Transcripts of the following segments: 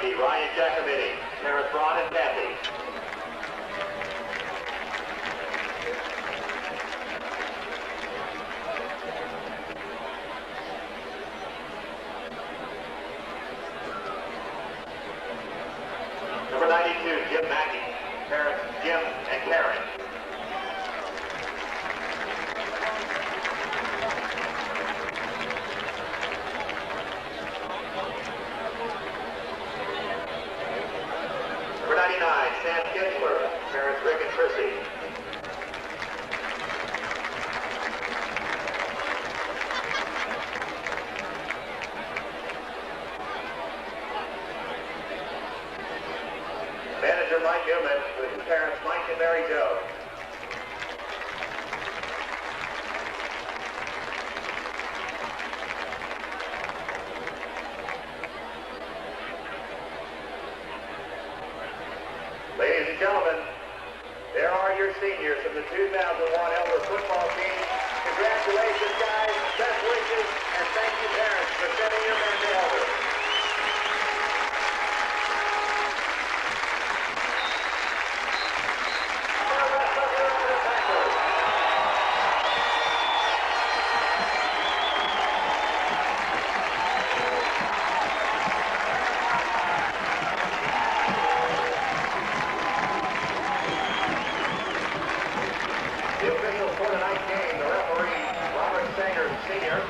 90, Ryan Giacomini, Terrence Braun, and Kathy. Number 92, Jim Mackey, parents Jim and Karen. Number 99, Sam Kinsler, parents Rick and Trissy. Manager Mike Newman with his parents Mike and Mary Jo. Ladies and gentlemen, there are your seniors from the 2001 Elder football team. Congratulations, guys, best wishes, and thank you, parents, for sending your men to Elder. The officials for tonight's game, the referee, Robert Sanger, Sr.,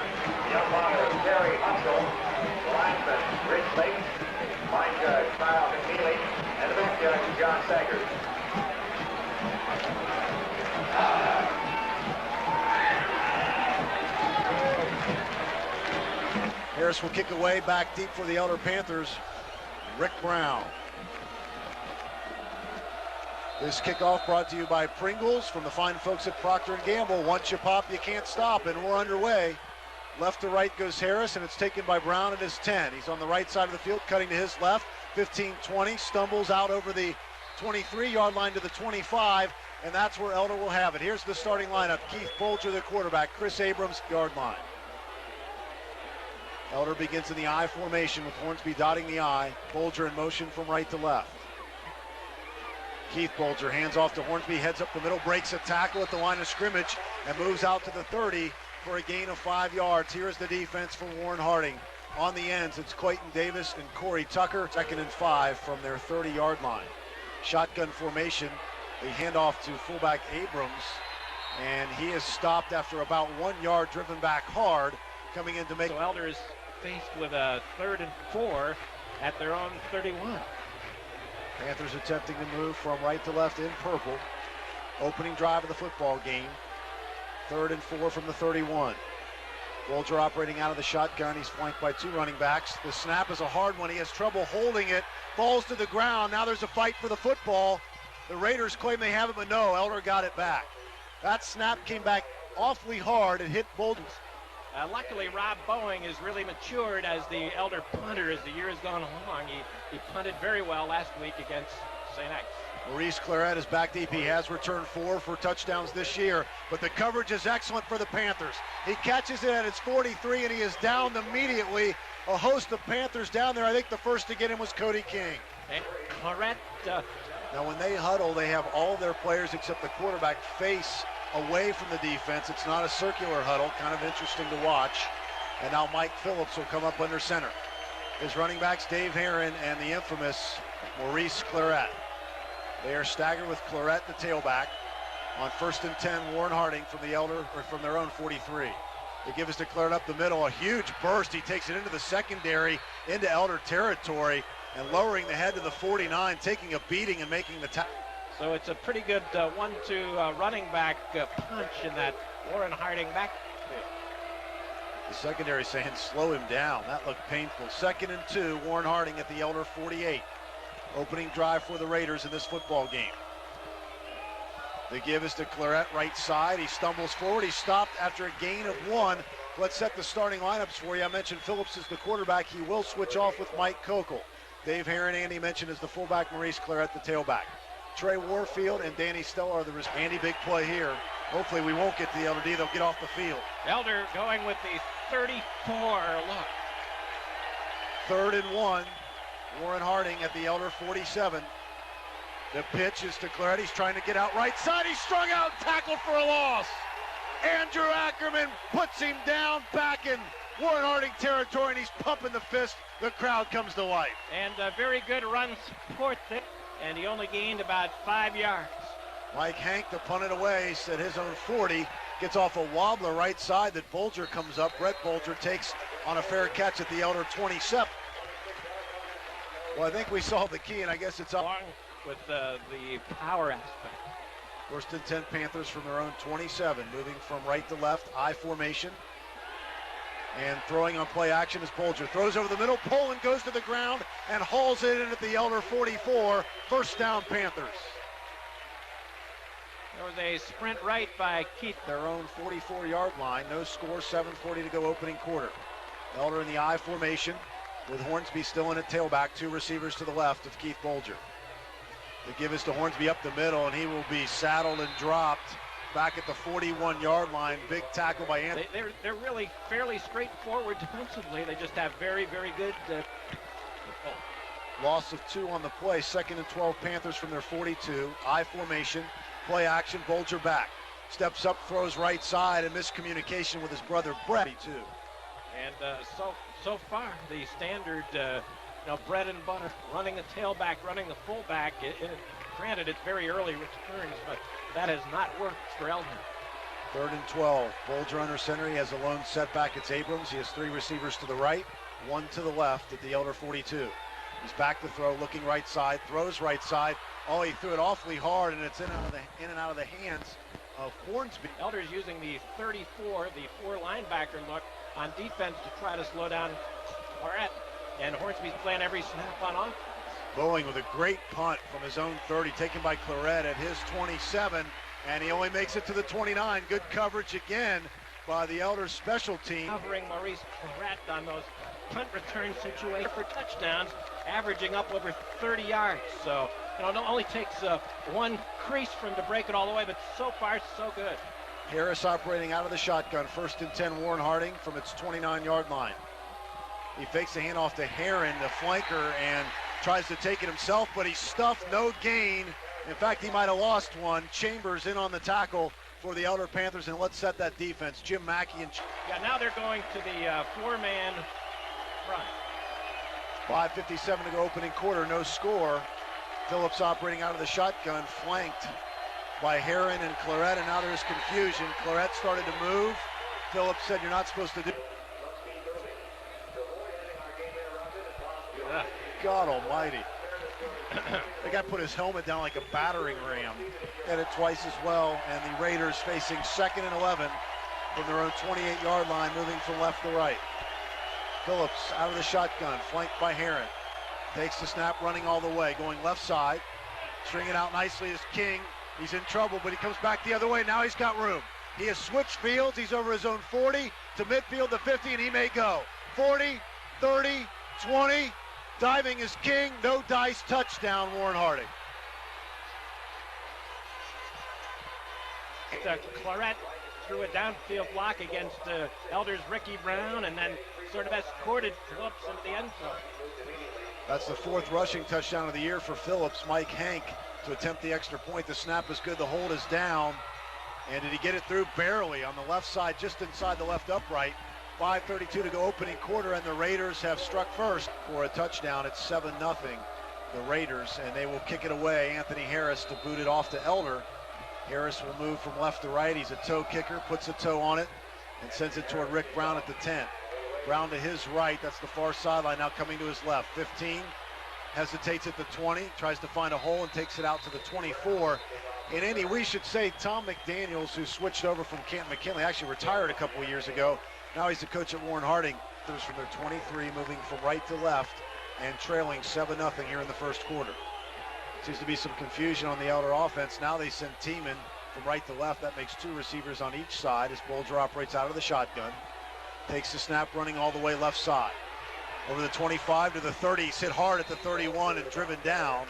the umpire, Terry Hutchell, the linesman, Rich Lake, line judge, Kyle McNeely, and the bench judge, John Sager. Harris will kick away back deep for the Elder Panthers. Rick Brown. This kickoff brought to you by Pringles from the fine folks at Procter & Gamble. Once you pop, you can't stop, and we're underway. Left to right goes Harris, and it's taken by Brown at his 10. He's on the right side of the field, cutting to his left. 15-20, stumbles out over the 23-yard line to the 25, and that's where Elder will have it. Here's the starting lineup. Keith Bolger, the quarterback. Chris Abrams, yard line. Elder begins in the I formation with Hornsby dotting the I. Bolger in motion from right to left. Keith Bolger hands off to Hornsby, heads up the middle, breaks a tackle at the line of scrimmage, and moves out to the 30 for a gain of 5 yards. Here is the defense for Warren Harding. On the ends, it's Clayton Davis and Corey Tucker, 2nd and 5 from their 30-yard line. Shotgun formation, they hand off to fullback Abrams, and he is stopped after about 1 yard, driven back hard, coming in to make. So Elder is faced with a 3rd and 4 at their own 31. Panthers attempting to move from right to left in purple. Opening drive of the football game. 3rd and 4 from the 31. Bolger operating out of the shotgun. He's flanked by 2 running backs. The snap is a hard one. He has trouble holding it. Falls to the ground. Now there's a fight for the football. The Raiders claim they have it, but no, Elder got it back. That snap came back awfully hard and hit Bolger. Luckily, Rob Boeing has really matured as the Elder punter as the year has gone along. He punted very well last week against St. X. Maurice Claret is back deep. He has returned 4 for touchdowns this year, but the coverage is excellent for the Panthers. He catches it at his 43, and he is downed immediately. A host of Panthers down there. I think the first to get him was Cody King. And Claret. Now, when they huddle, they have all their players except the quarterback face away from the defense. It's not a circular huddle, kind of interesting to watch. And now Mike Phillips will come up under center. His running backs, Dave Herron and the infamous Maurice Claret. They are staggered with Claret, the tailback. On 1st and 10, Warren Harding from the Elder, or from their own 43. They give us to Claret up the middle, a huge burst. He takes it into the secondary, into Elder territory, and lowering the head to the 49, taking a beating and making the tackle. So it's a pretty good 1-2 running back punch in that Warren Harding backfield. The secondary saying slow him down. That looked painful. 2nd and 2, Warren Harding at the Elder 48. Opening drive for the Raiders in this football game. The give is to Claret, right side. He stumbles forward. He's stopped after a gain of 1. Let's set the starting lineups for you. I mentioned Phillips is the quarterback. He will switch off with Mike Kokel. Dave Herron, Andy mentioned, is the fullback. Maurice Claret, the tailback. Trey Warfield and Danny Stella are the risk. Andy, big play here. Hopefully we won't get to the Elder D. They'll get off the field. Elder going with the 34 look. 3rd and 1. Warren Harding at the Elder 47. The pitch is to Claret. He's trying to get out right side. He's strung out, tackled for a loss. Andrew Ackerman puts him down back in Warren Harding territory, and he's pumping the fist. The crowd comes to life. And a very good run support there, and he only gained about 5 yards. Mike Hank to punt it away. He's at his own 40. Gets off a wobbler right side that Bolger comes up. Brett Bolger takes on a fair catch at the Elder 27. Well, I think we saw the key, and I guess it's up. Along with the power aspect. First and 10 Panthers from their own 27, moving from right to left, I formation. And throwing on play action is Bolger. Throws over the middle, Poland goes to the ground and hauls it in at the Elder 44. First down, Panthers. There was a sprint right by Keith. Their own 44-yard line, no score, 7:40 to go opening quarter. Elder in the I formation with Hornsby still in at tailback, two receivers to the left of Keith Bolger. The give is to Hornsby up the middle, and he will be saddled and dropped back at the 41-yard line. Big tackle by Anthony. They're really fairly straightforward defensively. They just have very, very good Loss of 2 on the play. 2nd and 12 Panthers from their 42. I formation, play action, Bolger back. Steps up, throws right side, and miscommunication with his brother Brett. And so far, the standard bread and butter, running the tailback, running the fullback. Granted, it's very early returns, but that has not worked for Elder. 3rd and 12. Bolger under center. He has a lone setback. It's Abrams. He has 3 receivers to the right, 1 to the left at the Elder 42. He's back to throw, looking right side, throws right side. Oh, he threw it awfully hard, and it's in and out of the hands of Hornsby. Elder's using the 34, the 4 linebacker look on defense to try to slow down Claret. And Hornsby's playing every snap on offense. Boeing with a great punt from his own 30, taken by Claret at his 27, and he only makes it to the 29. Good coverage again by the Elder special team. Covering Maurice Claret on those punt return situations for touchdowns, averaging up over 30 yards. So, it only takes one crease for him to break it all the way, but so far, so good. Harris operating out of the shotgun. 1st and 10, Warren Harding from its 29-yard line. He fakes the handoff to Heron, the flanker, and tries to take it himself, but he's stuffed, no gain. In fact, he might have lost one. Chambers in on the tackle for the Elder Panthers, and let's set that defense. Jim Mackey and... Yeah, now they're going to the 4-man front. 5:57 to go opening quarter, no score. Phillips operating out of the shotgun, flanked by Heron and Claret, and now there's confusion. Claret started to move. Phillips said, "You're not supposed to do..." God almighty. The guy put his helmet down like a battering ram. Hit it twice as well, and the Raiders facing 2nd and 11 from their own 28-yard line, moving from left to right. Phillips out of the shotgun, flanked by Heron. Takes the snap, running all the way, going left side. Stringing out nicely is King. He's in trouble, but he comes back the other way. Now he's got room. He has switched fields. He's over his own 40 to midfield to 50, and he may go. 40, 30, 20. Diving is King. No dice. Touchdown, Warren Harding. Claret threw a downfield block against Elder's Ricky Brown, and then sort of escorted Phillips into the end zone. That's the 4th rushing touchdown of the year for Phillips. Mike Hank to attempt the extra point. The snap is good. The hold is down. And did he get it through? Barely on the left side, just inside the left upright. 5:32 to go opening quarter, and the Raiders have struck first for a touchdown. It's 7-0, the Raiders, and they will kick it away. Anthony Harris to boot it off to Elder. Harris will move from left to right. He's a toe kicker, puts a toe on it, and sends it toward Rick Brown at the 10. Brown to his right. That's the far sideline, now coming to his left. 15, hesitates at the 20, tries to find a hole and takes it out to the 24. And Andy, we should say Tom McDaniels, who switched over from Canton McKinley, actually retired a couple of years ago. Now he's the coach at Warren Harding. There's from their 23, moving from right to left and trailing 7-0 here in the first quarter. Seems to be some confusion on the Elder offense. Now they send Tiemann from right to left. That makes 2 receivers on each side as Bolger operates out of the shotgun. Takes the snap, running all the way left side. Over the 25 to the 30. He's hit hard at the 31 and driven down.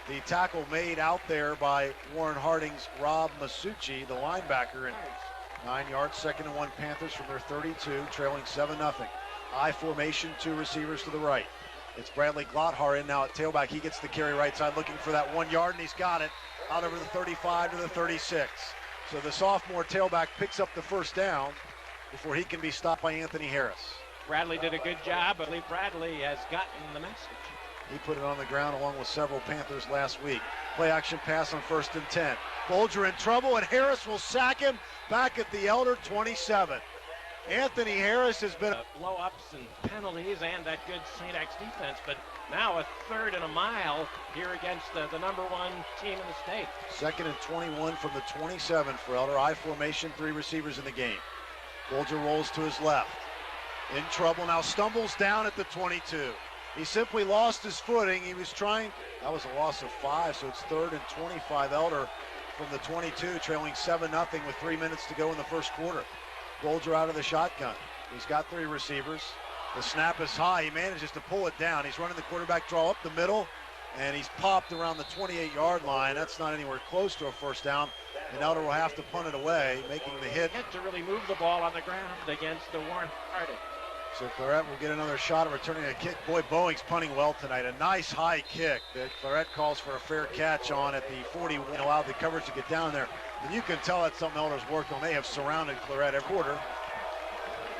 The tackle made out there by Warren Harding's Rob Masucci, the linebacker, and 9 yards, 2nd and 1 Panthers from their 32, trailing 7-0. I formation, 2 receivers to the right. It's Bradley Glothar in now at tailback. He gets the carry right side looking for that 1 yard, and he's got it out over the 35 to the 36. So the sophomore tailback picks up the first down before he can be stopped by Anthony Harris. Bradley did a good job. I believe Bradley has gotten the message. He put it on the ground along with several Panthers last week. Play action pass on 1st and 10. Bulger in trouble, and Harris will sack him back at the Elder 27. Anthony Harris has been blow-ups and penalties and that good St. X defense, but now a 3rd and a mile here against the #1 team in the state. 2nd and 21 from the 27 for Elder. I formation, 3 receivers in the game. Bulger rolls to his left. In trouble now, stumbles down at the 22. He simply lost his footing. He was trying, that was a loss of 5, so it's 3rd and 25 Elder from the 22, trailing 7-0 with 3 minutes to go in the first quarter. Bulger out of the shotgun. He's got 3 receivers. The snap is high. He manages to pull it down. He's running the quarterback draw up the middle, and he's popped around the 28-yard line. That's not anywhere close to a first down, and Elder will have to punt it away, making the hit. To really move the ball on the ground against the Warren Harding. So Claret will get another shot at returning a kick. Boy, Boeing's punting well tonight. A nice high kick that Claret calls for a fair catch on at the 40, allowed the coverage to get down there. And you can tell that's something Elder's worked on. They have surrounded Claret every quarter.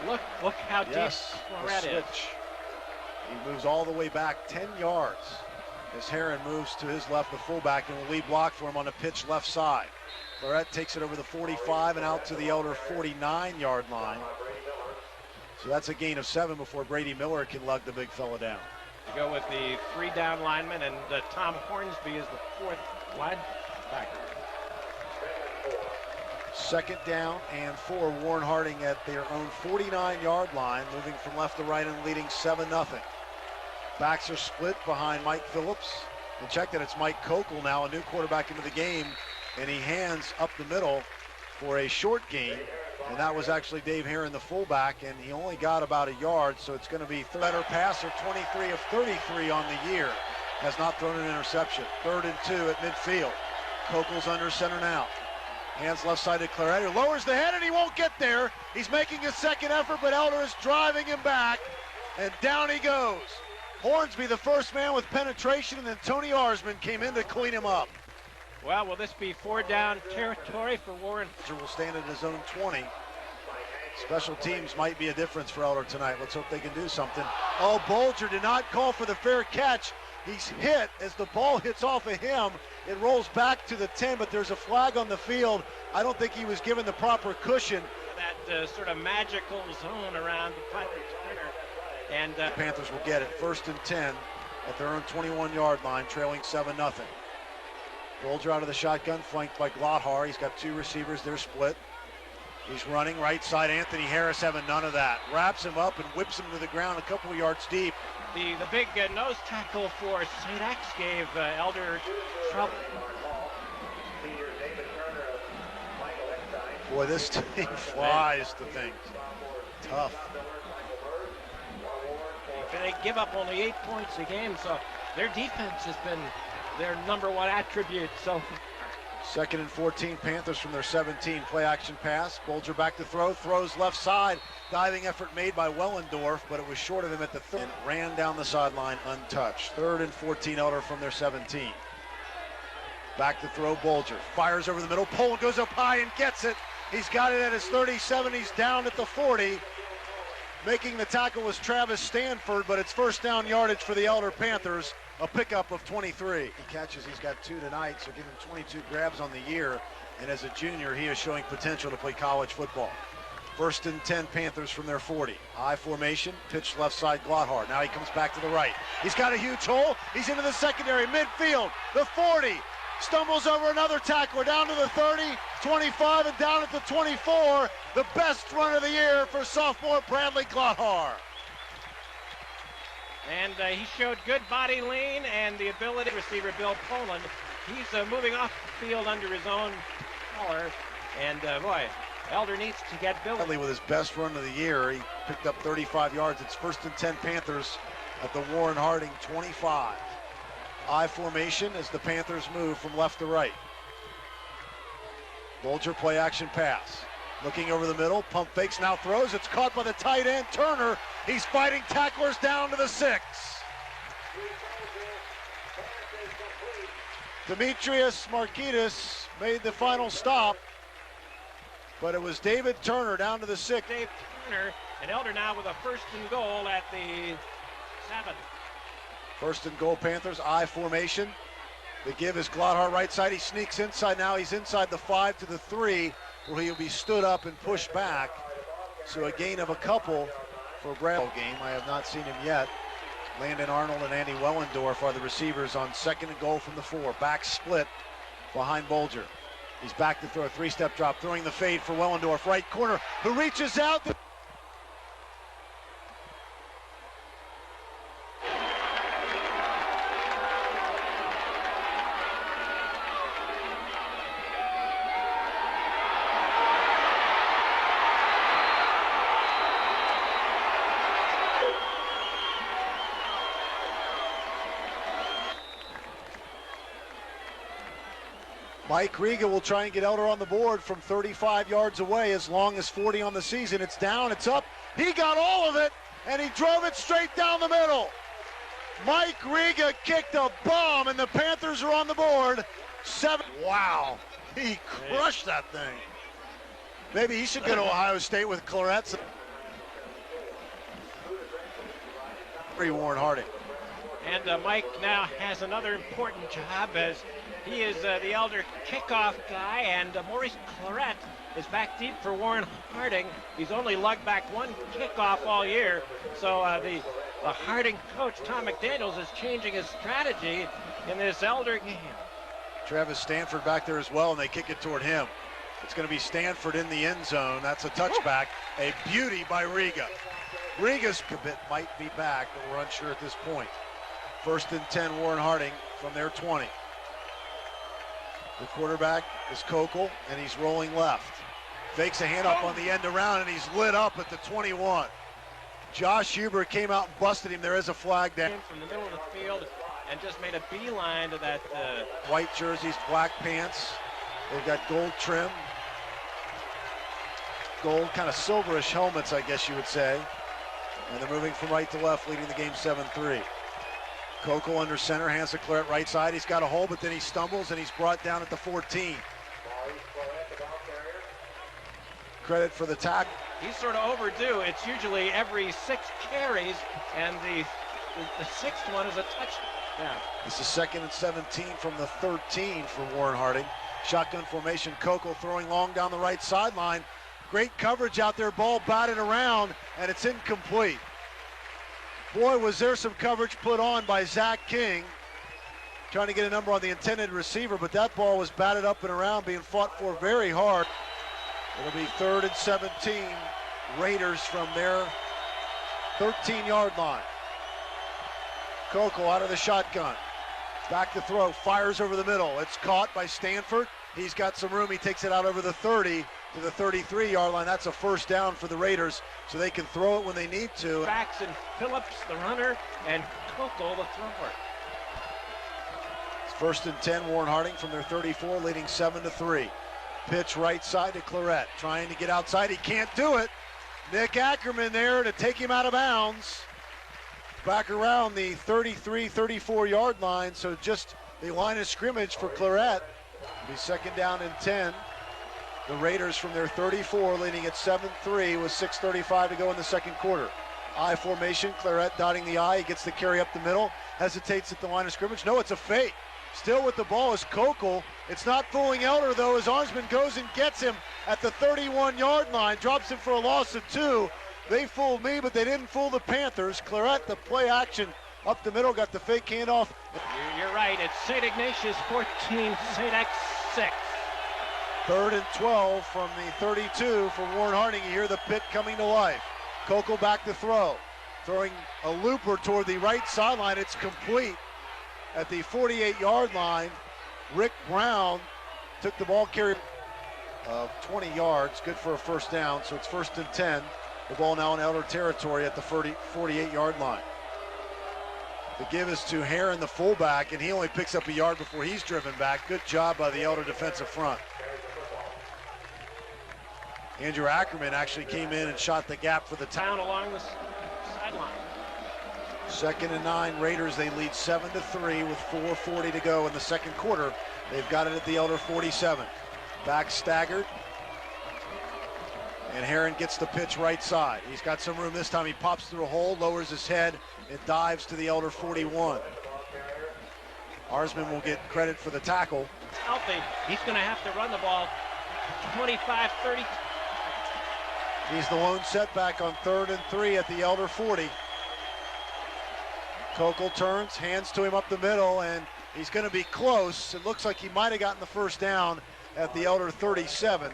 Look how deep Claret is. He moves all the way back 10 yards as Heron moves to his left, the fullback, and will lead block for him on the pitch left side. Claret takes it over the 45 and out to the Elder 49-yard line. So that's a gain of 7 before Brady Miller can lug the big fella down. To go with the 3 down linemen, and Tom Hornsby is the 4th linebacker. 2nd down and 4. Warren Harding at their own 49-yard line, moving from left to right and leading 7-0. Backs are split behind Mike Phillips. And check that it's Mike Kokel now, a new quarterback into the game, and he hands up the middle for a short gain. And that was actually Dave Heron, the fullback, and he only got about a yard, so it's going to be better passer, 23 of 33 on the year. Has not thrown an interception. 3rd and 2 at midfield. Kokel's under center now. Hands left side to Claret, who lowers the head, and he won't get there. He's making a second effort, but Elder is driving him back, and down he goes. Hornsby, the first man with penetration, and then Tony Arsman came in to clean him up. Well, will this be 4 down territory for Warren? Will stand at his own 20. Special teams might be a difference for Elder tonight. Let's hope they can do something. Oh, Bulger did not call for the fair catch. He's hit as the ball hits off of him. It rolls back to the 10, but there's a flag on the field. I don't think he was given the proper cushion. That sort of magical zone around the Pirates corner. And Panthers will get it. 1st and 10 at their own 21-yard line, trailing 7-0. Bulger out of the shotgun, flanked by Glothar. He's got 2 receivers. They're split. He's running right side. Anthony Harris having none of that. Wraps him up and whips him to the ground a couple of yards deep. The big nose tackle for St. X gave Elder trouble. Boy, this team flies to things. Tough. They give up only 8 points a game, so their defense has been their #1 attribute. So 2nd and 14, Panthers from their 17. Play action pass. Bulger back to throw. Throws left side. Diving effort made by Wellendorf, but it was short of him at the 3rd. And ran down the sideline untouched. 3rd and 14, Elder from their 17. Back to throw, Bulger. Fires over the middle. Poland goes up high and gets it. He's got it at his 37. He's down at the 40. Making the tackle was Travis Stanford, but it's 1st down yardage for the Elder Panthers. A pickup of 23. He catches, he's got 2 tonight, so give him 22 grabs on the year. And as a junior, he is showing potential to play college football. 1st and 10, Panthers from their 40. I formation, pitch left side, Glothar. Now he comes back to the right. He's got a huge hole. He's into the secondary, midfield, the 40. Stumbles over another tackler, down to the 30, 25, and down at the 24. The best run of the year for sophomore Bradley Glothar. And he showed good body lean and the ability. Receiver Bill Poland, he's moving off the field under his own power. And boy, Elder needs to get Bill. With his best run of the year, he picked up 35 yards. It's 1st and 10 Panthers at the Warren Harding 25. I formation as the Panthers move from left to right. Bulger play action pass. Looking over the middle, pump fakes, now throws. It's caught by the tight end, Turner. He's fighting tacklers down to the 6. Demetrius Markides made the final stop, but it was David Turner down to the 6. Dave Turner, and Elder now with a 1st and goal at the 7. 1st and goal, Panthers, I formation. The give is Gladhart right side. He sneaks inside now. He's inside the 5 to the 3, where he'll be stood up and pushed back. So a gain of a couple for Brad game. I have not seen him yet. Landon Arnold and Andy Wellendorf are the receivers on 2nd and goal from the 4. Back split behind Bolger. He's back to throw a 3-step drop, throwing the fade for Wellendorf, right corner, who reaches out. Mike Riga will try and get Elder on the board from 35 yards away, as long as 40 on the season. It's down, it's up. He got all of it, and he drove it straight down the middle. Mike Riga kicked a bomb, and the Panthers are on the board. 7. Wow, he crushed that thing. Maybe he should go to Ohio State with Claret. Warren Harding. And Mike now has another important job, as he is the Elder kickoff guy, and Maurice Claret is back deep for Warren Harding. He's only lugged back 1 kickoff all year, so the Harding coach, Tom McDaniels, is changing his strategy in this Elder game. Travis Stanford back there as well, and they kick it toward him. It's going to be Stanford in the end zone. That's a touchback. A beauty by Riga. Riga's bit might be back, but we're unsure at this point. 1st and 10, Warren Harding from their 20. The quarterback is Kokel, and he's rolling left. Fakes a handoff on the end around, and he's lit up at the 21. Josh Huber came out and busted him. There is a flag down. From the middle of the field and just made a beeline to that. White jerseys, black pants. They've got gold trim. Gold, kind of silverish helmets, I guess you would say. And they're moving from right to left, leading the game 7-3. Kokel under center, hands to Claret right side. He's got a hole, but then he stumbles, and he's brought down at the 14. Credit for the tackle. He's sort of overdue. It's usually every 6 carries, and the 6th one is a touchdown. This is 2nd and 17 from the 13 for Warren Harding. Shotgun formation, Kokel throwing long down the right sideline. Great coverage out there, ball batted around, and it's incomplete. Boy, was there some coverage put on by Zach King, trying to get a number on the intended receiver, but that ball was batted up and around, being fought for very hard. It'll be 3rd and 17, Raiders from their 13-yard line. Kokel out of the shotgun. Back to throw, fires over the middle. It's caught by Stanford. He's got some room. He takes it out over the 30 to the 33-yard line. That's a 1st down for the Raiders, so they can throw it when they need to. Backs and Phillips, the runner, and Kokel, the thrower. It's 1st and 10, Warren Harding from their 34, leading 7-3. Pitch right side to Claret, trying to get outside. He can't do it. Nick Ackerman there to take him out of bounds. Back around the 33, 34-yard line, so just the line of scrimmage for Claret. It'll be 2nd down and 10. The Raiders from their 34, leading at 7-3 with 6:35 to go in the 2nd quarter. I formation, Claret dotting the I. He gets the carry up the middle, hesitates at the line of scrimmage. No, it's a fake. Still with the ball is Kokel. It's not fooling Elder, though, as Arnsman goes and gets him at the 31-yard line, drops him for a loss of 2. They fooled me, but they didn't fool the Panthers. Claret, the play action up the middle, got the fake handoff. You're right. It's St. Ignatius 14, St. X 6. 3rd and 12 from the 32 for Warren Harding. You hear the pit coming to life. Kokel back to throw. Throwing a looper toward the right sideline. It's complete at the 48-yard line. Rick Brown took the ball carry of 20 yards. Good for a 1st down, so it's 1st and 10. The ball now in Elder territory at the 48-yard line. The give is to Heron, the fullback, and he only picks up a yard before he's driven back. Good job by the Elder defensive front. Andrew Ackerman actually came in and shot the gap for the down along the sideline. 2nd and 9, Raiders. They lead 7-3 with 4:40 to go in the second quarter. They've got it at the Elder 47. Back staggered. And Herron gets the pitch right side. He's got some room this time. He pops through a hole, lowers his head, and dives to the Elder 41. Arsman will get credit for the tackle. Healthy. He's going to have to run the ball 25, 30. He's the lone setback on 3rd and 3 at the Elder 40. Kokel turns, hands to him up the middle, and he's going to be close. It looks like he might have gotten the first down at the Elder 37.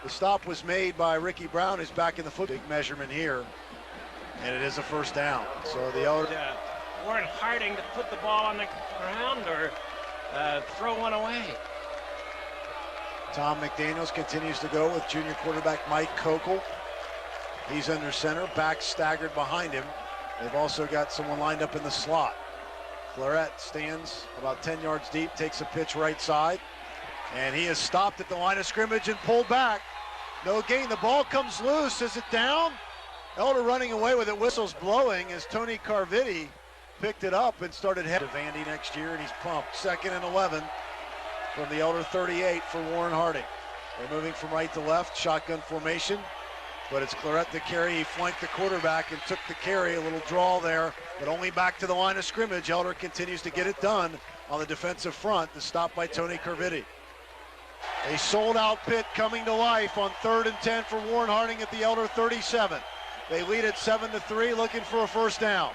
The stop was made by Ricky Brown, who's back in the foot. Big measurement here, and it is a first down. So the Elder... Warren Harding to put the ball on the ground or throw one away. Tom McDaniels continues to go with junior quarterback Mike Kokel. He's under center, back staggered behind him. They've also got someone lined up in the slot. Claret stands about 10 yards deep, takes a pitch right side, and he is stopped at the line of scrimmage and pulled back. No gain. The ball comes loose. Is it down? Elder running away with it. Whistles blowing as Tony Carviti picked it up and started heading to Vandy next year, and he's pumped. 2nd and 11 from the Elder 38 for Warren Harding. They're moving from right to left, shotgun formation, but it's Claret to carry. He flanked the quarterback and took the carry. A little draw there, but only back to the line of scrimmage. Elder continues to get it done on the defensive front. The stop by Tony Carviti. A sold-out pit coming to life on 3rd and 10 for Warren Harding at the Elder 37. They lead at 7-3, looking for a first down.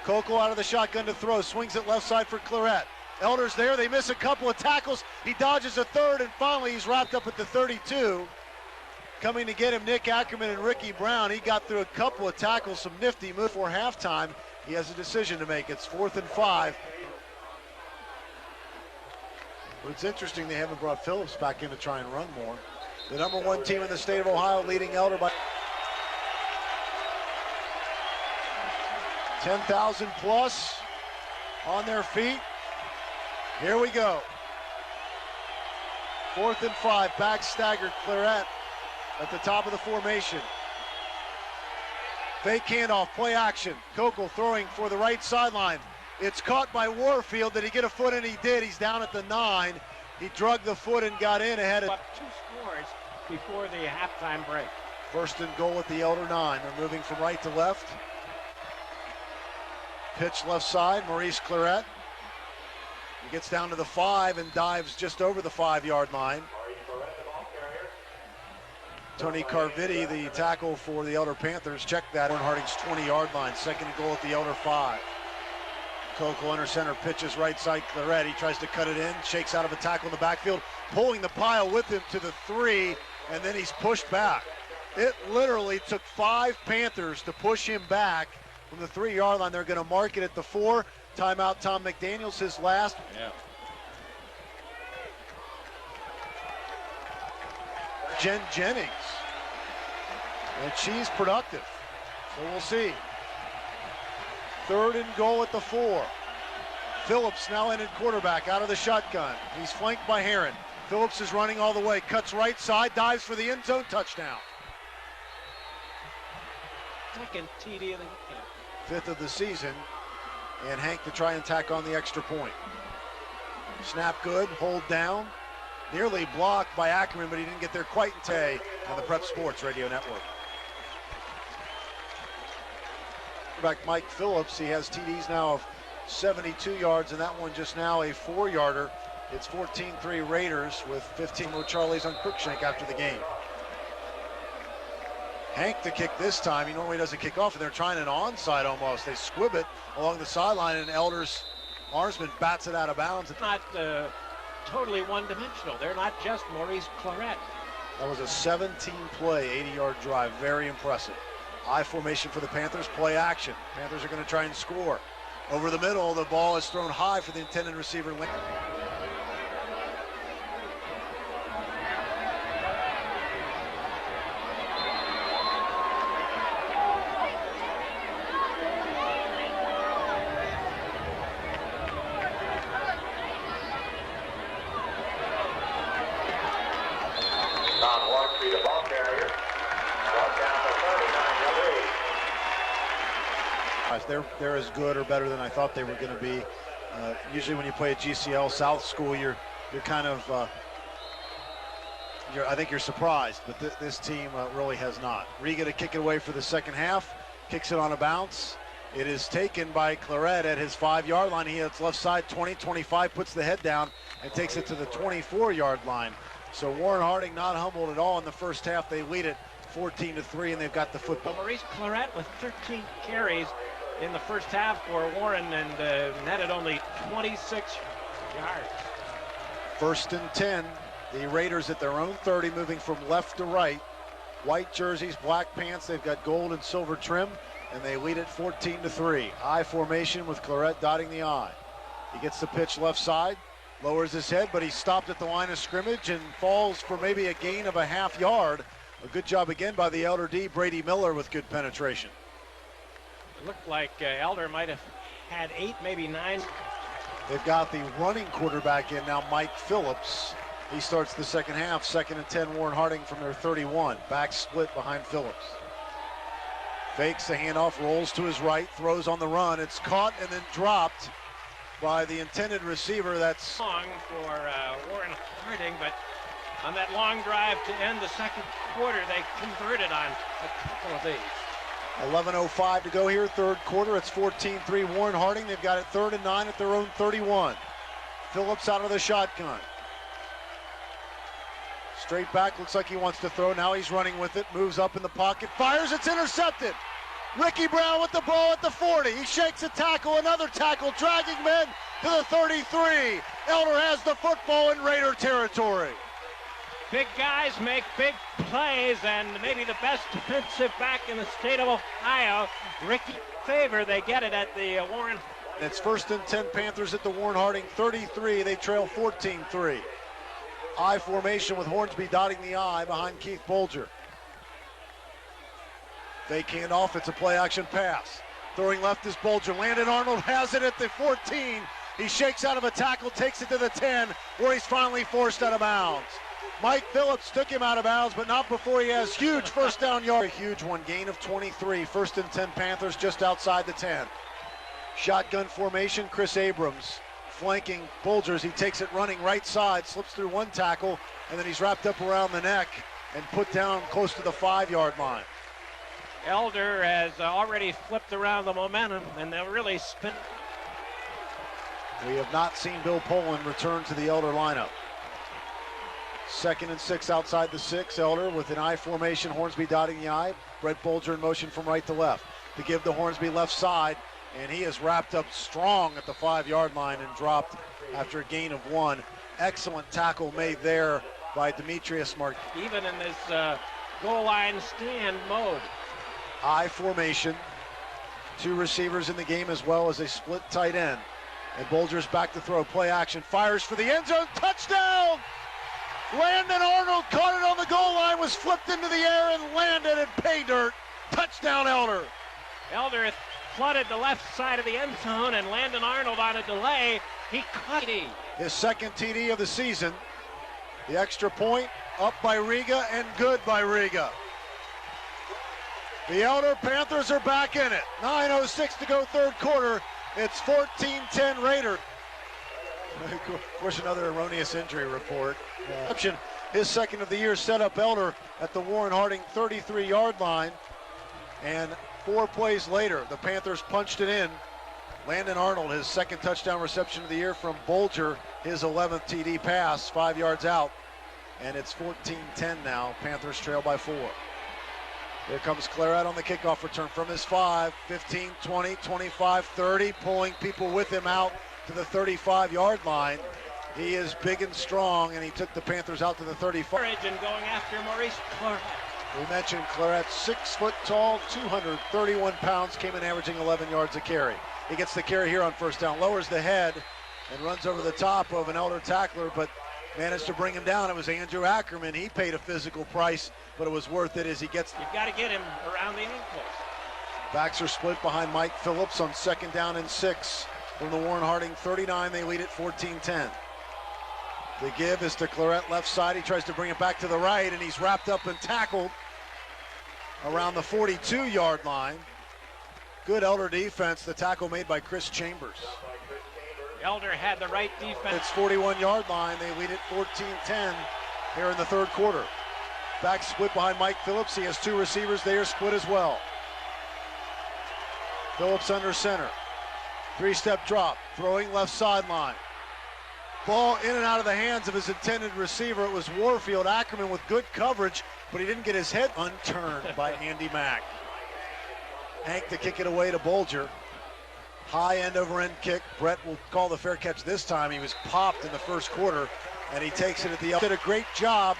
Kokel out of the shotgun to throw, swings it left side for Claret. Elder's there, they miss a couple of tackles. He dodges a third, and finally he's wrapped up at the 32. Coming to get him, Nick Ackerman and Ricky Brown. He got through a couple of tackles, some nifty move for halftime. He has a decision to make. It's 4th and 5. But it's interesting they haven't brought Phillips back in to try and run more. The number 1 team in the state of Ohio, leading Elder by 10,000 plus on their feet. Here we go. 4th and 5, back staggered. Claret at the top of the formation. Fake handoff, play action. Kokel throwing for the right sideline. It's caught by Warfield. Did he get a foot in? He did. He's down at the 9. He drug the foot and got in ahead of 2 scores before the halftime break. 1st and goal at the Elder 9. They're moving from right to left. Pitch left side, Maurice Claret. He gets down to the 5 and dives just over the 5-yard line. Tony Carviti, the tackle for the Elder Panthers, checked that on Harding's 20-yard line. 2nd and goal at the Elder 5. Kokel under center, pitches right side, Claret. He tries to cut it in, shakes out of a tackle in the backfield, pulling the pile with him to the 3, and then he's pushed back. It literally took 5 Panthers to push him back from the 3-yard line. They're going to mark it at the 4. Timeout, Tom McDaniels, his last. Yeah. Jen Jennings. And she's productive. So we'll see. 3rd and goal at the 4. Phillips now in at quarterback, out of the shotgun. He's flanked by Herron. Phillips is running all the way, cuts right side, dives for the end zone, touchdown. 2nd TD of the game. 5th of the season, and Hank to try and tack on the extra point. Snap good, hold down, nearly blocked by Ackerman, but he didn't get there quite in time on the Prep Sports Radio Network. Back Mike Phillips, he has TDs now of 72 yards, and that one just now a 4-yarder. It's 14-3 Raiders with 15 Charlies on Crookshank after the game. Hank to kick this time. He normally doesn't kick off, and they're trying an onside almost. They squib it along the sideline, and Elder's Arsman bats it out of bounds. It's not totally one-dimensional. They're not just Maurice Claret. That was a 17-play, 80-yard drive. Very impressive. I formation for the Panthers, play action. Panthers are going to try and score. Over the middle, the ball is thrown high for the intended receiver. surprised. They're as good or better than I thought they were going to be. Usually when you play at GCL South School, you're kind of I think you're surprised, but this team really has not. Riga to kick it away for the second half, kicks it on a bounce. It is taken by Claret at his 5-yard line. He hits left side 20-25, puts the head down and takes it to the 24-yard line. So Warren Harding not humbled at all in the first half. They lead it 14-3, and they've got the football. Well, Maurice Claret with 13 carries in the first half for Warren and netted only 26 yards. 1st and 10. The Raiders at their own 30, moving from left to right. White jerseys, black pants. They've got gold and silver trim, and they lead it 14-3. I formation with Claret dotting the I. He gets the pitch left side, lowers his head, but he's stopped at the line of scrimmage and falls for maybe a gain of a half yard. A good job again by the Elder D, Brady Miller, with good penetration. It looked like Elder might have had 8, maybe 9. They've got the running quarterback in now, Mike Phillips. He starts the second half. 2nd and 10, Warren Harding from their 31. Back split behind Phillips. Fakes the handoff, rolls to his right, throws on the run. It's caught and then dropped by the intended receiver. That's long for Warren Harding, but on that long drive to end the second quarter, they converted on a couple of these. 11:05 to go here, third quarter. It's 14-3 Warren Harding. They've got it 3rd and 9 at their own 31. Phillips out of the shotgun. Straight back, looks like he wants to throw. Now he's running with it, moves up in the pocket, fires, it's intercepted. Ricky Brown with the ball at the 40. He shakes a tackle, another tackle, dragging men to the 33. Elder has the football in Raider territory. Big guys make big plays, and maybe the best defensive back in the state of Ohio, Ricky Favor. They get it at the Warren. It's 1st and 10, Panthers at the Warren Harding 33. They trail 14-3. I formation with Hornsby dotting the I behind Keith Bolger. Fake handoff, it's a play action pass. Throwing left is Bolger. Landon Arnold has it at the 14. He shakes out of a tackle, takes it to the 10, where he's finally forced out of bounds. Mike Phillips took him out of bounds, but not before he has huge first down yard. A huge one, gain of 23. 1st and 10, Panthers just outside the 10. Shotgun formation, Chris Abrams flanking Bolgers. He takes it running right side, slips through one tackle, and then he's wrapped up around the neck and put down close to the 5-yard line. Elder has already flipped around the momentum, and they'll really spin. We have not seen Bill Poland return to the Elder lineup. 2nd and 6 outside the 6. Elder with an I formation, Hornsby dotting the I. Brett Bolger in motion from right to left to give the Hornsby left side, and he is wrapped up strong at the 5-yard line and dropped after a gain of 1. Excellent tackle made there by Demetrius Mark. Even in this goal line stand mode. I formation. 2 receivers in the game as well as a split tight end. And Bolger's back to throw, play action, fires for the end zone, touchdown! Landon Arnold caught it on the goal line, was flipped into the air and landed in pay dirt. Touchdown, Elder. Elder flooded the left side of the end zone, and Landon Arnold on a delay, he caught it. His 2nd TD of the season. The extra point up by Riga and good by Riga. The Elder Panthers are back in it. 9:06 to go, third quarter. It's 14-10 Raider. Of course, another erroneous injury report. His 2nd of the year set up Elder at the Warren Harding 33-yard line. And 4 plays later, the Panthers punched it in. Landon Arnold, his 2nd touchdown reception of the year from Bolger, his 11th TD pass, 5 yards out. And it's 14-10 now. Panthers trail by 4. Here comes Claret on the kickoff return from his 5, 15, 20, 25, 30, pulling people with him out to the 35-yard line. He is big and strong, and he took the Panthers out to the 35. And going after Maurice Claret. We mentioned Claret, 6 foot tall, 231 pounds, came in averaging 11 yards a carry. He gets the carry here on first down, lowers the head, and runs over the top of an Elder tackler, but managed to bring him down. It was Andrew Ackerman. He paid a physical price, but it was worth it as he gets. You've got to get him around the ankles. Backs are split behind Mike Phillips on 2nd down and 6 from the Warren Harding 39. They lead at 14-10. The give is to Claret left side. He tries to bring it back to the right, and he's wrapped up and tackled around the 42-yard line. Good Elder defense, the tackle made by Chris Chambers. Elder had the right defense. It's 41-yard line. They lead it 14-10 here in the third quarter. Back split behind Mike Phillips. He has two receivers. They are split as well. Phillips under center. Three-step drop. Throwing left sideline. Ball in and out of the hands of his intended receiver. It was Warfield. Ackerman with good coverage, but he didn't get his head unturned by Andy Mack. Hank to kick it away to Bolger. High end over end kick. Brett will call the fair catch this time. He was popped in the first quarter, and he takes it at the. Did a great job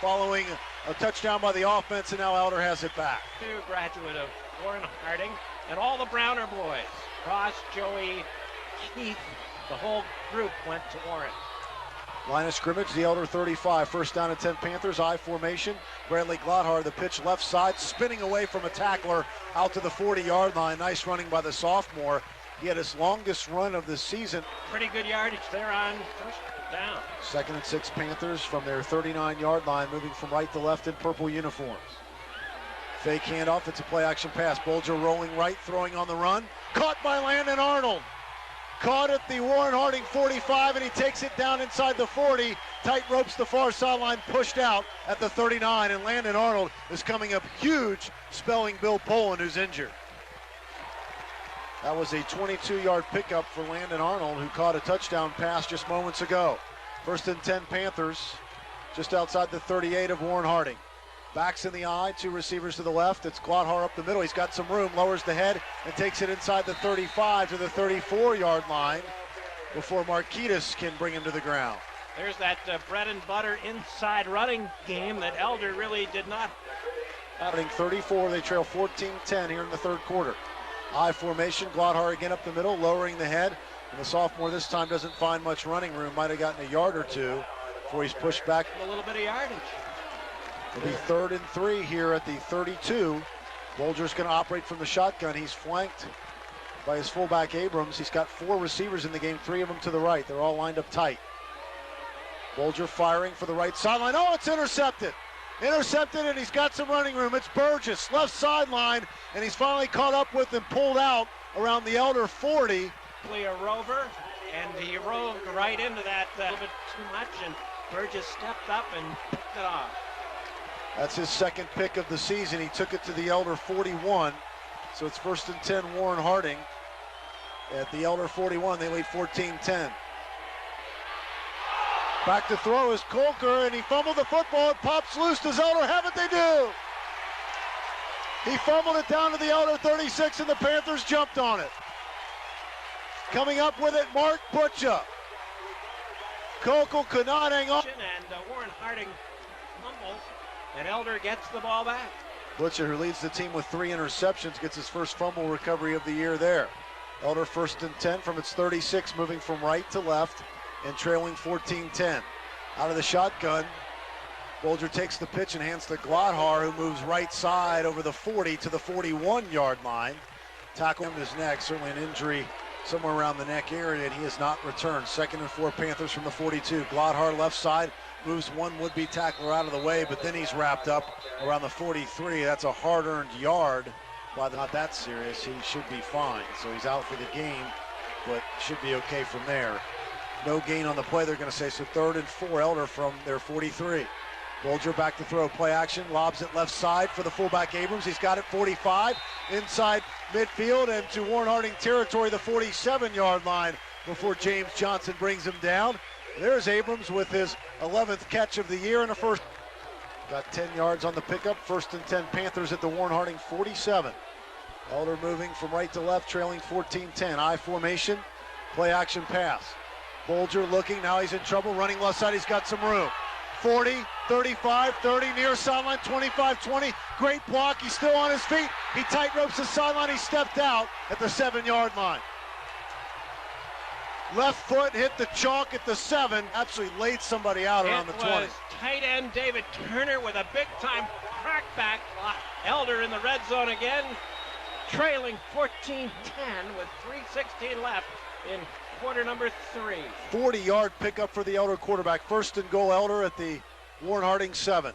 following a touchdown by the offense, and now Elder has it back. Graduate of Warren Harding and all the Browner boys. Ross, Joey, Keith, the whole group went to Warren. Line of scrimmage, the Elder 35. First down and 10 Panthers, I formation. Bradley Glodhar, the pitch left side, spinning away from a tackler out to the 40-yard line. Nice running by the sophomore. He had his longest run of the season. Pretty good yardage there on first down. 2nd and 6 Panthers from their 39-yard line, moving from right to left in purple uniforms. Fake handoff, it's a play action pass. Bolger rolling right, throwing on the run. Caught by Landon Arnold. Caught at the Warren Harding 45, and he takes it down inside the 40. Tight ropes the far sideline, pushed out at the 39, and Landon Arnold is coming up huge, spelling Bill Poland, who's injured. That was a 22-yard pickup for Landon Arnold, who caught a touchdown pass just moments ago. 1st and 10 Panthers, just outside the 38 of Warren Harding. Backs in the eye, two receivers to the left. It's Glodhar up the middle. He's got some room, lowers the head, and takes it inside the 35 to the 34-yard line before Marquitas can bring him to the ground. There's that bread and butter inside running game that Elder really did not. Harding 34, they trail 14-10 here in the third quarter. I formation, Glodhar again up the middle, lowering the head. And the sophomore this time doesn't find much running room. Might have gotten a yard or two before he's pushed back. A little bit of yardage. It'll be 3rd and 3 here at the 32. Bolger's going to operate from the shotgun. He's flanked by his fullback Abrams. He's got 4 receivers in the game, 3 of them to the right. They're all lined up tight. Bolger firing for the right sideline. Oh, it's intercepted. Intercepted, and he's got some running room. It's Burgess, left sideline, and he's finally caught up with and pulled out around the Elder 40. A rover, and he roved right into that a little bit too much, and Burgess stepped up and picked it off. That's his second pick of the season. He took it to the Elder 41. So it's 1st and 10 Warren Harding at the Elder 41. They lead 14-10. Back to throw is Colker, and he fumbled the football. It pops loose. Does Elder have it? They do. He fumbled it down to the Elder 36, and the Panthers jumped on it. Coming up with it, Mark Butcha. Colker could not hang on. And Warren Harding fumbles, and Elder gets the ball back. Butcher, who leads the team with 3 interceptions, gets his first fumble recovery of the year there. Elder 1st and 10 from its 36, moving from right to left and trailing 14-10. Out of the shotgun, Bolger takes the pitch and hands to Glodhar, who moves right side over the 40 to the 41-yard line. Tackle him his neck, certainly an injury somewhere around the neck area, and he has not returned. 2nd and 4 Panthers from the 42. Glodhar left side moves one would-be tackler out of the way, but then he's wrapped up around the 43. That's a hard-earned yard. While not that serious, he should be fine. So he's out for the game, but should be okay from there. No gain on the play, they're going to say. So 3rd and 4, Elder from their 43. Bolger back to throw, play action, lobs it left side for the fullback Abrams. He's got it 45, inside midfield and to Warren Harding territory, the 47-yard line before James Johnson brings him down. There's Abrams with his 11th catch of the year and a first. Got 10 yards on the pickup. 1st and 10 Panthers at the Warren Harding 47. Elder moving from right to left, trailing 14-10. I formation, play action pass. Bolger looking, now he's in trouble, running left side, he's got some room. 40, 35, 30, near sideline, 25, 20. Great block, he's still on his feet. He tight ropes the sideline, he stepped out at the 7-yard line. Left foot hit the chalk at the 7. Absolutely laid somebody out around the 20. It was tight end David Turner with a big-time crackback. Elder in the red zone again, trailing 14-10 with 3:16 left in quarter number 3. 40-yard pickup for the Elder quarterback. 1st and goal, Elder at the Warren Harding 7.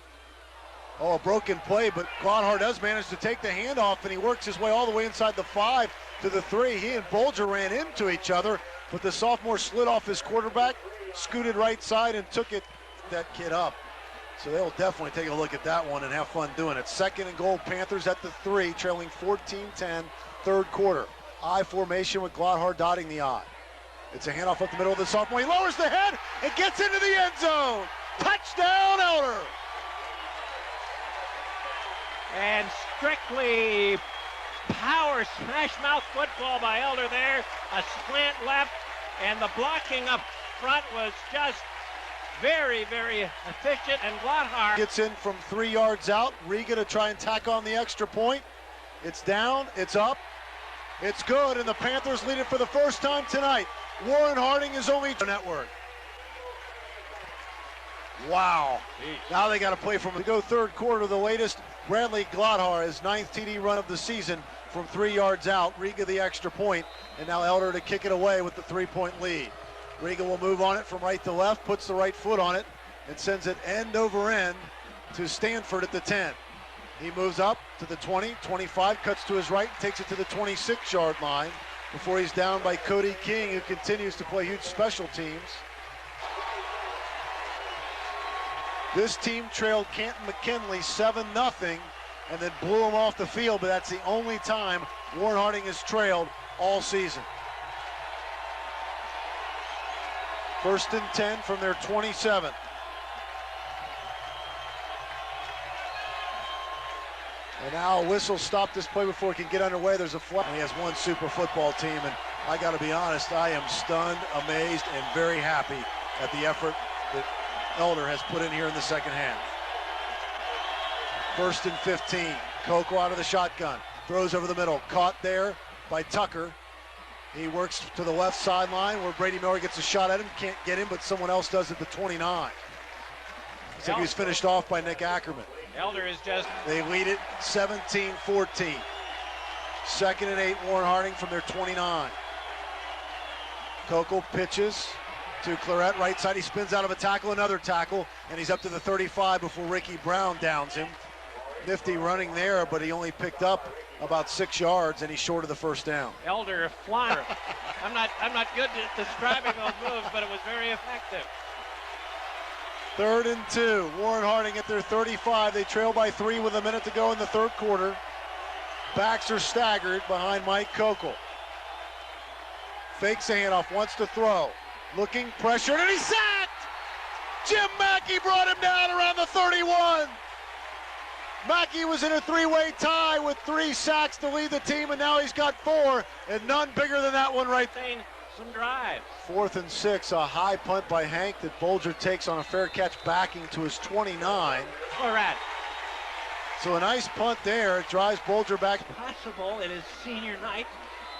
Oh, a broken play, but Gladhar does manage to take the handoff, and he works his way all the way inside the 5 to the 3. He and Bolger ran into each other, but the sophomore slid off his quarterback, scooted right side, and took that kid up. So they'll definitely take a look at that one and have fun doing it. 2nd and goal, Panthers at the 3, trailing 14-10, 3rd quarter. I formation with Gladhar dotting the I. It's a handoff up the middle of the sophomore. He lowers the head and gets into the end zone. Touchdown, Elder. And strictly power smash mouth football by Elder there. A slant left, and the blocking up front was just very, very efficient. And Gladhar gets in from 3 yards out. Riga to try and tack on the extra point. It's down, it's up, it's good, and the Panthers lead it for the first time tonight. Warren Harding is only network. Wow. Jeez. Now they got to play from to go 3rd quarter. The latest, Bradley Gladhar, his 9th TD run of the season from 3 yards out. Riga the extra point, and now Elder to kick it away with the 3-point lead. Riga will move on it from right to left, puts the right foot on it, and sends it end over end to Stanford at the 10. He moves up to the 20, 25, cuts to his right, takes it to the 26-yard line before he's down by Cody King, who continues to play huge special teams. This team trailed Canton McKinley 7-0 and then blew them off the field, but that's the only time Warren Harding has trailed all season. 1st and 10 from their 27. And now a whistle stopped this play before it can get underway. There's a flag. And he has one super football team, and I got to be honest, I am stunned, amazed, and very happy at the effort that Elder has put in here in the second half. 1st and 15. Coco out of the shotgun, throws over the middle, caught there by Tucker. He works to the left sideline where Brady Miller gets a shot at him, can't get him, but someone else does at the 29. Looks like he was finished off by Nick Ackerman. Elder is just... They lead it 17-14. 2nd and 8, Warren Harding from their 29. Coco pitches to Claret, right side. He spins out of a tackle, another tackle, and he's up to the 35 before Ricky Brown downs him. Nifty running there, but he only picked up about 6 yards, and he's short of the 1st down. Elder flying. I'm not good at describing those moves, but it was very effective. 3rd and 2. Warren Harding at their 35. They trail by 3 with a minute to go in the 3rd quarter. Backs are staggered behind Mike Kokel. Fakes a handoff, wants to throw. Looking, pressured, and he's sacked! Jim Mackey brought him down around the 31. Mackey was in a 3-way tie with 3 sacks to lead the team, and now he's got 4, and none bigger than that one right there. Some drives. 4th and 6, a high punt by Hank that Bolger takes on a fair catch backing to his 29. Claret. So a nice punt there. It drives Bolger back. Possible it is senior night,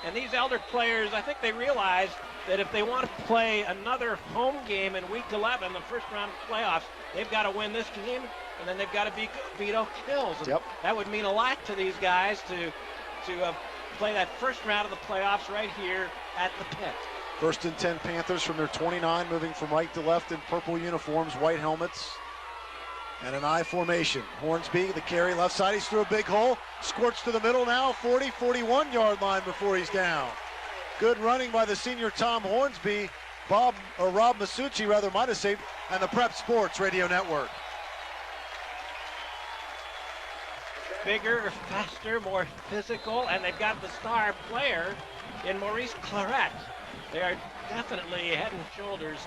and these Elder players, I think they realize that if they want to play another home game in week 11, the first round of the playoffs, they've got to win this game, and then they've got to beat Oak Hills. And that would mean a lot to these guys to play that first round of the playoffs right here at the pit. 1st and 10 Panthers from their 29, moving from right to left in purple uniforms, white helmets, and an I formation. Hornsby, the carry, left side, he's through a big hole, squirts to the middle now, 40, 41-yard line before he's down. Good running by the senior Tom Hornsby. Rob Masucci rather might have saved, and the Prep Sports Radio Network. Bigger, faster, more physical, and they've got the star player in Maurice Claret. They are definitely head and shoulders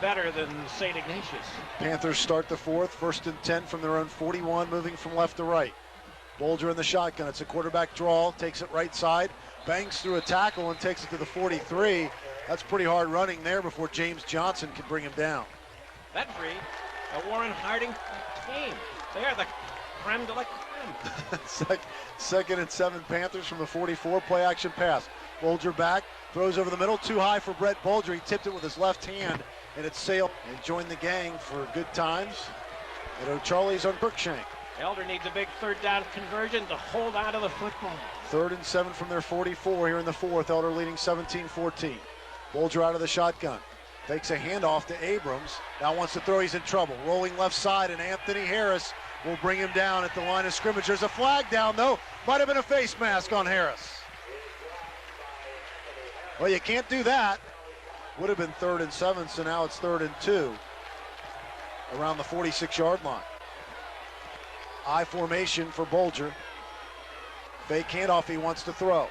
better than St. Ignatius. Panthers start the 4th, 1st and 10 from their own 41, moving from left to right. Bolger in the shotgun. It's a quarterback draw, takes it right side, bangs through a tackle and takes it to the 43. That's pretty hard running there before James Johnson can bring him down. That free, a Warren Harding team. They are the creme de la creme. 2nd and 7 Panthers from the 44, play action pass. Bolger back, throws over the middle, too high for Brett Bolger. He tipped it with his left hand, and it sailed and joined the gang for good times at O'Charlie's on Brookshank. Elder needs a big 3rd down conversion to hold on to the football. 3rd and 7 from their 44 here in the 4th. Elder leading 17-14. Bolger out of the shotgun. Takes a handoff to Abrams. Now wants to throw, he's in trouble. Rolling left side, and Anthony Harris will bring him down at the line of scrimmage. There's a flag down, though. Might have been a face mask on Harris. Well, you can't do that. Would have been 3rd and 7, so now it's 3rd and 2 around the 46-yard line. I formation for Bulger. Fake handoff, he wants to throw.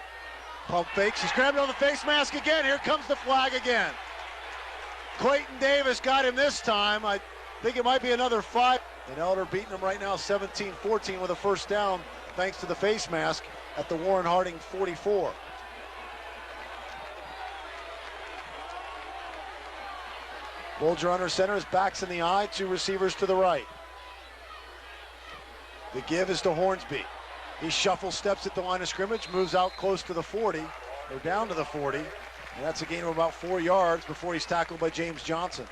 Pump fakes, he's grabbing on the face mask again. Here comes the flag again. Clayton Davis got him this time. I think it might be another 5. And Elder beating him right now 17-14 with a first down thanks to the face mask at the Warren Harding 44. Bulger under center, his back's in the eye, 2 receivers to the right. The give is to Hornsby. He shuffle steps at the line of scrimmage, moves out close to the 40, or down to the 40, and that's a gain of about 4 yards before he's tackled by James Johnson.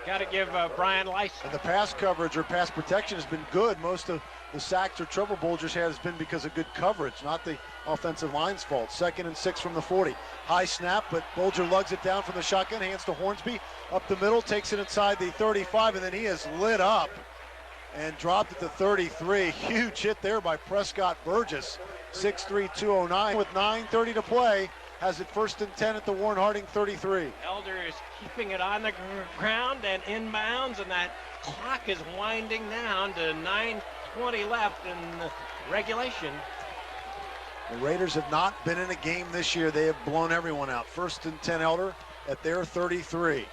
Got to give Brian Lice. And the pass coverage or pass protection has been good. Most of the sacks or trouble Bulger's had has been because of good coverage, not the offensive line's fault. 2nd and 6 from the 40. High snap, but Bulger lugs it down from the shotgun, hands to Hornsby, up the middle, takes it inside the 35, and then he is lit up and dropped at the 33. Huge hit there by Prescott Burgess. 6'3", 209 with 9:30 to play. Has it 1st and 10 at the Warren Harding 33. Elder is keeping it on the ground and inbounds, and that clock is winding down to 9:20 left in regulation. The Raiders have not been in a game this year. They have blown everyone out. 1st and 10 Elder at their 33.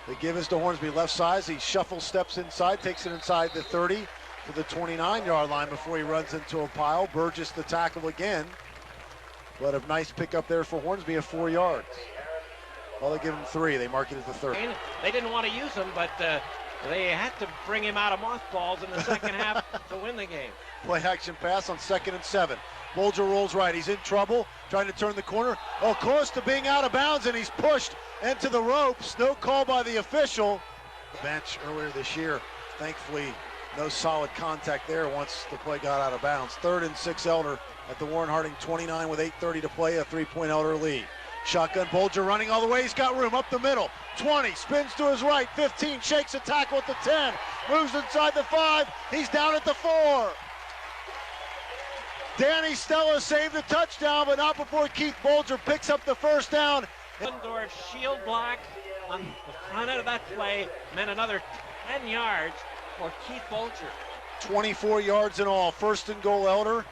The give is to Hornsby, left side. He shuffle steps inside, takes it inside the 30 to the 29-yard line before he runs into a pile. Burgess the tackle again. But a nice pickup there for Hornsby of 4 yards. Well, they give him 3. They mark it at the 30. They didn't want to use him, but they had to bring him out of mothballs in the second half to win the game. Play action pass on 2nd and 7. Bulger rolls right. He's in trouble, trying to turn the corner. Oh, close to being out of bounds, and he's pushed into the ropes. No call by the official. The bench earlier this year, thankfully, no solid contact there once the play got out of bounds. 3rd and 6 Elder at the Warren Harding 29 with 8:30 to play, a 3-point Elder lead. Shotgun Bulger running all the way. He's got room up the middle. 20, spins to his right. 15, shakes a tackle at the 10. Moves inside the 5. He's down at the 4. Danny Stella saved the touchdown, but not before Keith Bulger picks up the first down. Lindorf's shield block on the front end of that play meant another 10 yards for Keith Bulger. 24 yards in all. 1st and goal Elder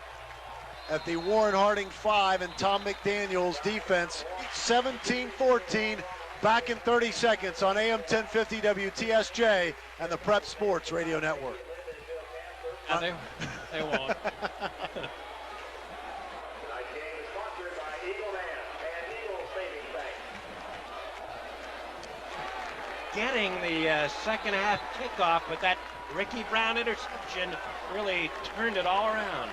at the Warren Harding 5, and Tom McDaniel's defense 17-14, back in 30 seconds on AM 1050 WTSJ and the Prep Sports Radio Network. They won't. Getting the second half kickoff, but that Ricky Brown interception really turned it all around.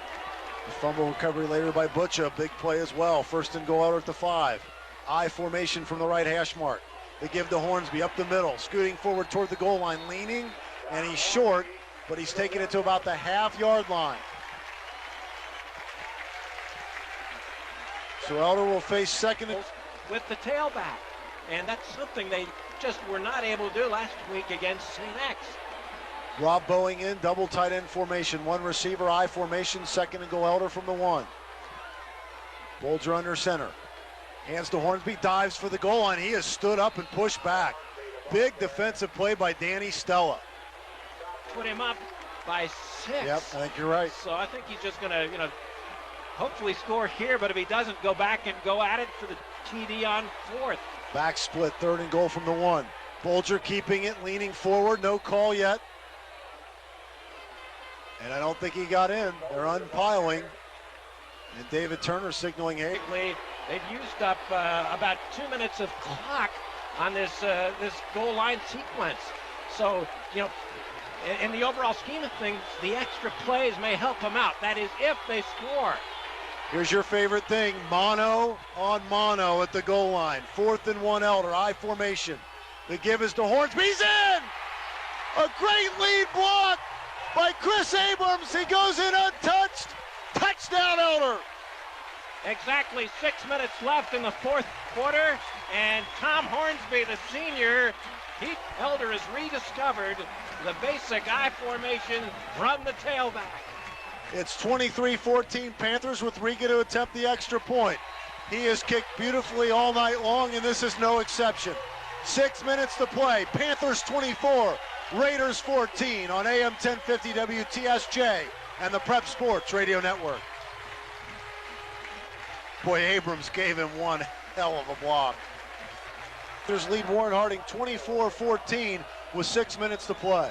The fumble recovery later by Butcha, big play as well. 1st and goal Elder at the 5. I formation from the right hash mark. They give to Hornsby up the middle, scooting forward toward the goal line, leaning, and he's short, but he's taking it to about the half-yard line. So Elder will face 2nd and... with the tailback, and that's something they just were not able to do last week against St. X. Rob Boeing in, double tight end formation. 1 receiver, I formation, 2nd and goal Elder from the 1. Bulger under center. Hands to Hornsby, dives for the goal line. He has stood up and pushed back. Big defensive play by Danny Stella. Put him up by 6. Yep, I think you're right. So I think he's just going to, hopefully score here, but if he doesn't, go back and go at it for the TD on 4th. Back split, 3rd and goal from the 1. Bulger keeping it, leaning forward, no call yet. And I don't think he got in. They're unpiling. And David Turner signaling, hey. They've used up about 2 minutes of clock on this goal line sequence. So, in the overall scheme of things, the extra plays may help them out. That is, if they score. Here's your favorite thing, mono on mono at the goal line. 4th and 1 Elder, I formation. The give is to Hornsby, he's in! A great lead block by Chris Abrams. He goes in untouched. Touchdown Elder. Exactly 6 minutes left in the fourth quarter, and Tom Hornsby, the senior, Elder has rediscovered the basic I formation from the tailback. It's 23-14 Panthers with Riga to attempt the extra point. He has kicked beautifully all night long, and this is no exception. 6 minutes to play. Panthers 24, Raiders 14 on AM 1050 WTSJ and the Prep Sports Radio Network. Boy, Abrams gave him one hell of a block. Panthers lead Warren Harding 24-14 with 6 minutes to play.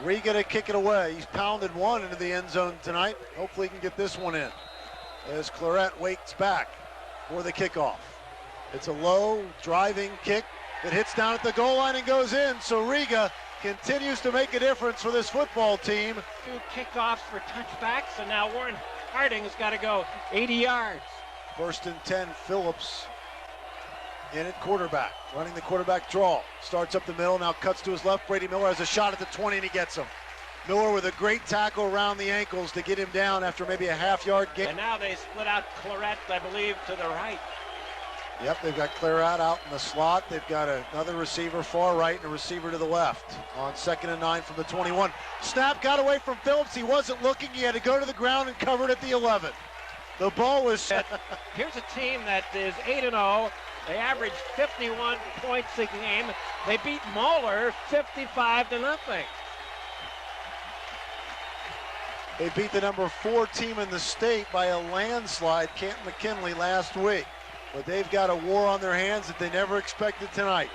Riga to kick it away. He's pounded one into the end zone tonight. Hopefully he can get this one in. As Claret waits back for the kickoff. It's a low driving kick that hits down at the goal line and goes in. So Riga continues to make a difference for this football team. 2 kickoffs for touchbacks, and now Warren Harding's got to go 80 yards. 1st and 10, Phillips in at quarterback, running the quarterback draw. Starts up the middle, now cuts to his left. Brady Miller has a shot at the 20 and he gets him. Miller with a great tackle around the ankles to get him down after maybe a half-yard gain. And now they split out Claret, I believe, to the right. Yep, they've got Claret out in the slot. They've got another receiver far right and a receiver to the left on 2nd and 9 from the 21. Snap got away from Phillips. He wasn't looking. He had to go to the ground and covered at the 11. The ball was set. Here's a team that is 8-0. They average 51 points a game. They beat Moeller 55-0. They beat the number 4 team in the state by a landslide, Canton McKinley, last week. But they've got a war on their hands that they never expected tonight.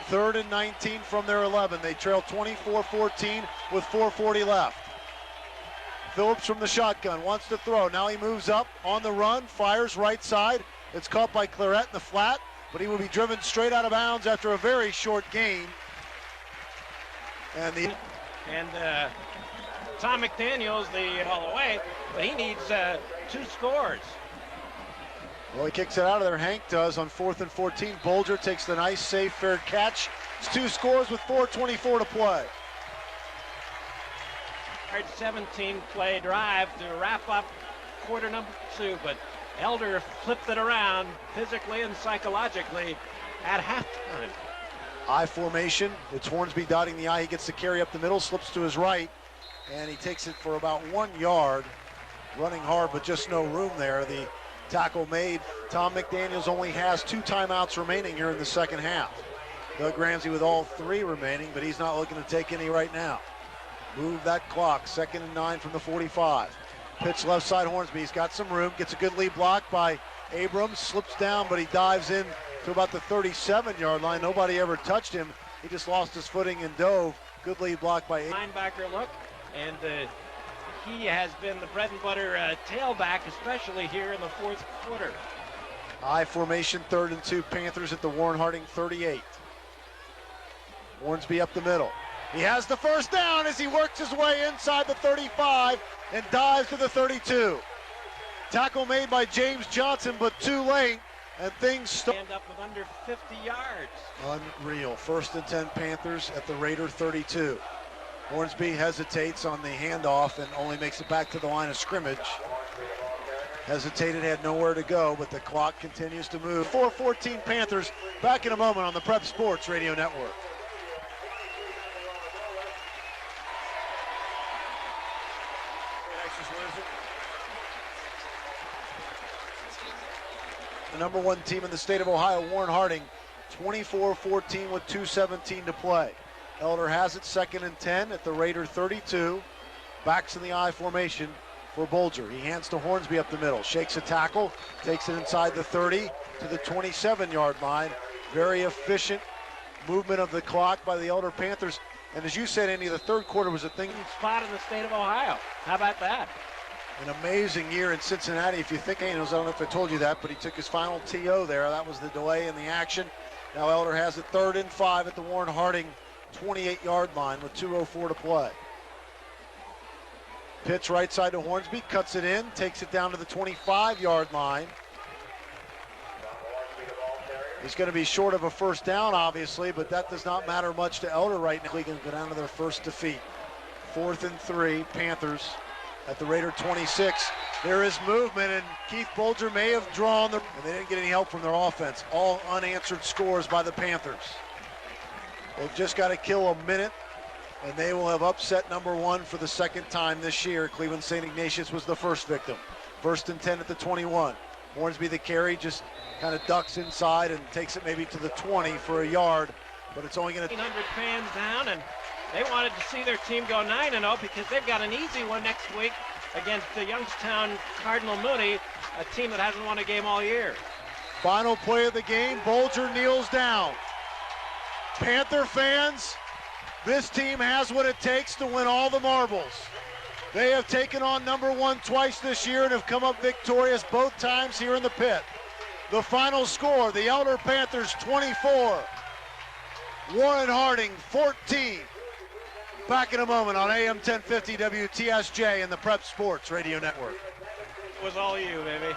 3rd and 19 from their 11. They trail 24-14 with 4:40 left. Phillips from the shotgun wants to throw. Now he moves up on the run, fires right side. It's caught by Claret in the flat, but he will be driven straight out of bounds after a very short gain. And Tom McDaniel's all the way, but he needs 2 scores. Well, he kicks it out of there. Hank does on 4th and 14. Bolger takes the nice, safe, fair catch. It's 2 scores with 4:24 to play. 17 play drive to wrap up quarter number 2, but Elder flipped it around physically and psychologically at halftime. I formation. It's Hornsby dotting the I. He gets the carry up the middle, slips to his right, and he takes it for about 1 yard. Running hard, but just no room there. The tackle made. Tom McDaniels only has 2 timeouts remaining here in the second half. Doug Ramsey with all 3 remaining, but he's not looking to take any right now. Move that clock. 2nd and 9 from the 45. Pitch left side Hornsby. He's got some room. Gets a good lead block by Abrams. Slips down, but he dives in to about the 37-yard line. Nobody ever touched him. He just lost his footing and dove. Good lead block by Abrams. Linebacker look, and he has been the bread and butter tailback, especially here in the fourth quarter. I formation, 3rd and 2, Panthers at the Warren Harding 38. Hornsby up the middle. He has the first down as he works his way inside the 35 and dives to the 32. Tackle made by James Johnson, but too late, and things stand up with under 50 yards. Unreal. 1st and 10 Panthers at the Raider 32. Hornsby hesitates on the handoff and only makes it back to the line of scrimmage. Hesitated, had nowhere to go, but the clock continues to move. 4:14 Panthers. Back in a moment on the Prep Sports Radio Network. The number 1 team in the state of Ohio, Warren Harding, 24-14 with 2:17 to play. Elder has it, 2nd and 10 at the Raider 32. Backs in the I formation for Bolger. He hands to Hornsby up the middle. Shakes a tackle, takes it inside the 30 to the 27-yard line. Very efficient movement of the clock by the Elder Panthers. And as you said, Andy, the 3rd quarter was a thing. Spot in the state of Ohio. How about that? An amazing year in Cincinnati. If you think, I don't know if I told you that, but he took his final TO there. That was the delay in the action. Now Elder has it 3rd and 5 at the Warren Harding 28-yard line with 2:04 to play. Pitch right side to Hornsby, cuts it in, takes it down to the 25-yard line. He's going to be short of a first down, obviously, but that does not matter much to Elder right now. He can go down to their first defeat. 4th and 3, Panthers at the Raider 26. There is movement, and Keith Bolger may have drawn and they didn't get any help from their offense. All unanswered scores by the Panthers. They've just got to kill a minute, and they will have upset number 1 for the second time this year. Cleveland St. Ignatius was the first victim. 1st and 10 at the 21. Hornsby, the carry, just kind of ducks inside and takes it maybe to the 20 for a yard, but it's only going to... 100 fans down, and they wanted to see their team go 9-0 because they've got an easy one next week against the Youngstown Cardinal Mooney, a team that hasn't won a game all year. Final play of the game, Bolger kneels down. Panther fans, this team has what it takes to win all the marbles. They have taken on number 1 twice this year and have come up victorious both times here in the pit. The final score, the Elder Panthers 24, Warren Harding 14. Back in a moment on AM 1050 WTSJ and the Prep Sports Radio Network. It was all you, baby.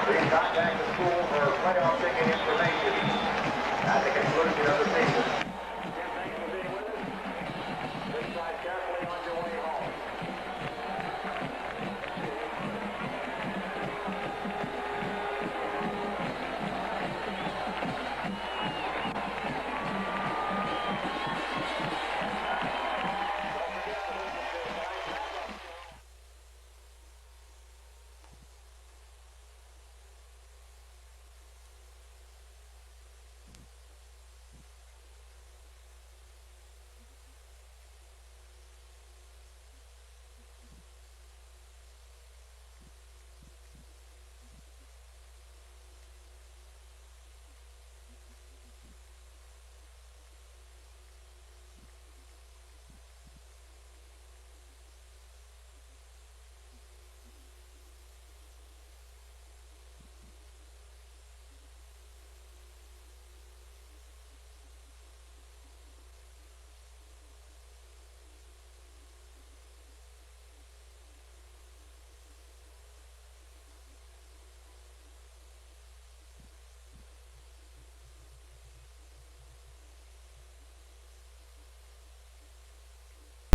Please contact the school for playoff ticket information at the conclusion of the season.